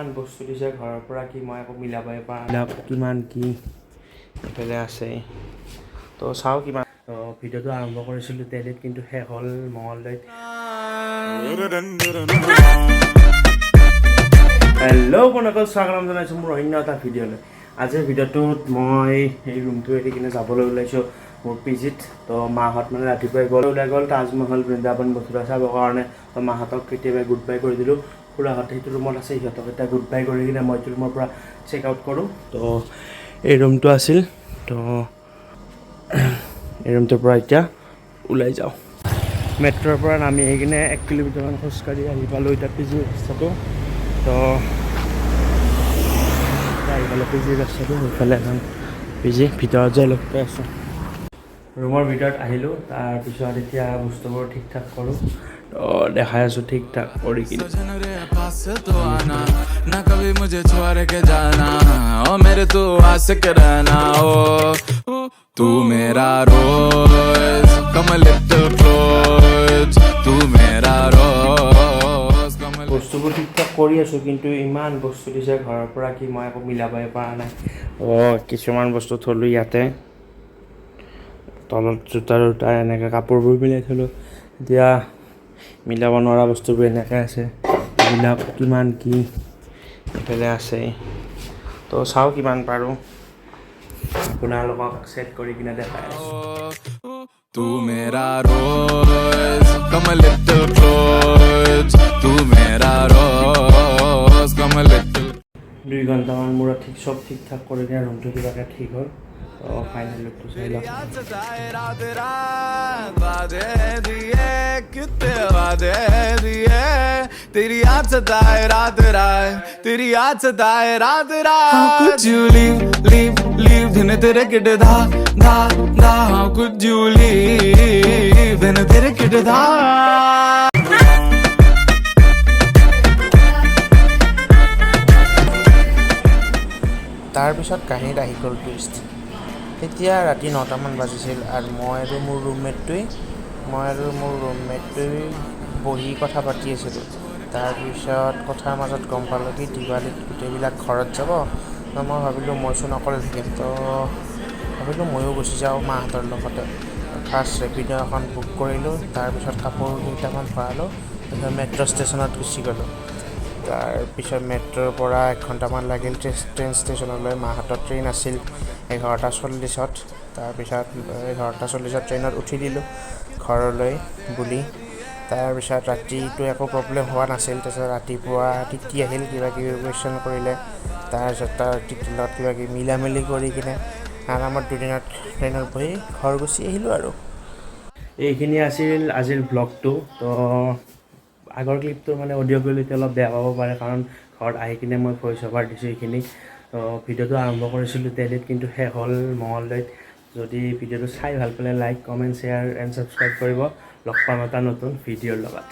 ইমান বস্তু দিছে ঘৰৰ পৰা কি মই আকৌ মিলাবই পৰা নাই কিমান কি এফালে আছে তো চাওঁ কিমান তো ভিডিঅ'টো আৰম্ভ কৰিছিলোঁ দেল্লীত কিন্তু শেষ হ'ল মঙলদৈত হেল্ল' বন্ধুসকল স্বাগতম জনাইছোঁ মোৰ অন্য এটা ভিডিঅ'লৈ আজিৰ ভিডিঅ'টোত মই এই ৰুমটো এৰি কিনে যাবলৈ ওলাইছোঁ মোৰ পিজিত তো মাহঁত মানে ৰাতিপুৱাই ওলাই গ'ল তাজমহল বৃন্দাবন মথুৰা চাবৰ কাৰণে তো মাহঁতক কেতিয়াবা গুড বাই কৰি দিলোঁ খুৰাহঁতে সেইটো ৰুমত আছে সিহঁতক এতিয়া গুড বাই কৰি কিনে মই এইটো ৰুমৰ পৰা চেক আউট কৰোঁ তো এই ৰুমটো আছিল তো এই ৰুমটোৰ পৰা এতিয়া ওলাই যাওঁ মেট্ৰৰ পৰা নামি আহি কিনে 1 কিলোমিটাৰমান খোজকাঢ়ি আহি পালোঁ এতিয়া পি জি ৰাস্তাটো তো আহি পালোঁ পি জি ৰাস্তাটো সেইফালে এখন পি জি ভিতৰত যাই লগ পাই আছোঁ ৰুমৰ ভিতৰত আহিলোঁ তাৰপিছত এতিয়া বস্তুবোৰ ঠিক ঠাক কৰোঁ তো দেখাই আছোঁ ঠিক ঠাক কৰি কিনে तू मेरा रोज कमल तू मेरा रोज कमल বস্তুবোৰ ঠিক ঠাক কৰি আছোঁ কিন্তু ইমান বস্তু দিছে ঘৰৰ পৰা কি মই আকৌ মিলাবই পৰা নাই কিছুমান বস্তু থলোঁ ইয়াতে তলত জোতা এনেকৈ কাপোৰবোৰ মিলাই থলোঁ এতিয়া মিলাব নোৱাৰা বস্তুবোৰ এনেকৈ আছে এইবিলাক কিমান কি এফালে আছে তো চাওঁ কিমান পাৰোঁ আপোনালোকক সেট কৰি কিনে দেখাই আছোঁ तू मेरा रोज कमल तू मेरा रोज कमल 2 ঘণ্টামান মূৰত চব ঠিক ঠাক কৰি কিনে ৰুমটো কিবাকৈ ঠিক হ'ল তো ফাইনেল লুকটো চাই লওক तेरी याद सताए रात रात तेरी याद सताए रात रात How could you leave दिन तेरे किड धा धा धा How could you leave दिन तेरे किड धा তাৰপিছত কাহিনীত আহি গ'ল টুইষ্ট তেতিয়া ৰাতি 9টামান বাজিছিল আৰু মই আৰু মোৰ ৰুমমেটটোৱে বহি কথা পাতি আছিলোঁ তাৰপিছত কথাৰ মাজত গম পালোঁ কি দিৱালীত গোটেইবিলাক ঘৰত যাব তো মই ভাবিলোঁ মইচোন অকলে থাকিম তো ভাবিলোঁ ময়ো গুচি যাওঁ মাহঁতৰ লগতে ফাৰ্ষ্ট ৰেপিড' এখন বুক কৰিলোঁ তাৰপিছত কাপোৰ কেইটামান ভৰালোঁ তাৰপিছত মেট্ৰ' ষ্টেচনত গুচি গ'লোঁ তাৰপিছত মেট্ৰ'ৰ পৰা 1 ঘণ্টামান লাগিল ট্ৰেইন ষ্টেচনলৈ মাহঁতৰ ট্ৰেইন আছিল 11:40ত তাৰপিছত 11:40ত ট্ৰেইনত উঠি দিলোঁ ঘৰলৈ বুলি তাৰপিছত ৰাতিটো একো প্ৰব্লেম হোৱা নাছিল তাৰপিছত ৰাতিপুৱা টিটি আহিল কিবা কিবি কুৱেশ্যন কৰিলে তাৰপিছত তাৰ টিটিৰ লগত কিবা কিবি মিলামিলি কৰি কিনে আৰামত দুদিনত ট্ৰেইনত বহি ঘৰ গুচি আহিলোঁ আৰু এইখিনি আছিল আজিৰ ব্লগটো তো আগৰ ক্লিপটো মানে অডিঅ' কোৱালিটি অলপ বেয়া পাব পাৰে কাৰণ ঘৰত আহি কিনে মই ভইচ অভাৰ দিছোঁ এইখিনি তো ভিডিঅ'টো আৰম্ভ কৰিছিলোঁ দেল্লীত কিন্তু শেষ হ'ল মঙলদৈত যদি ভিডিঅ'টো চাই ভাল পালে like comment share and subscribe কৰিব লগ পাম এটা নতুন ভিডিঅ'ৰ লগত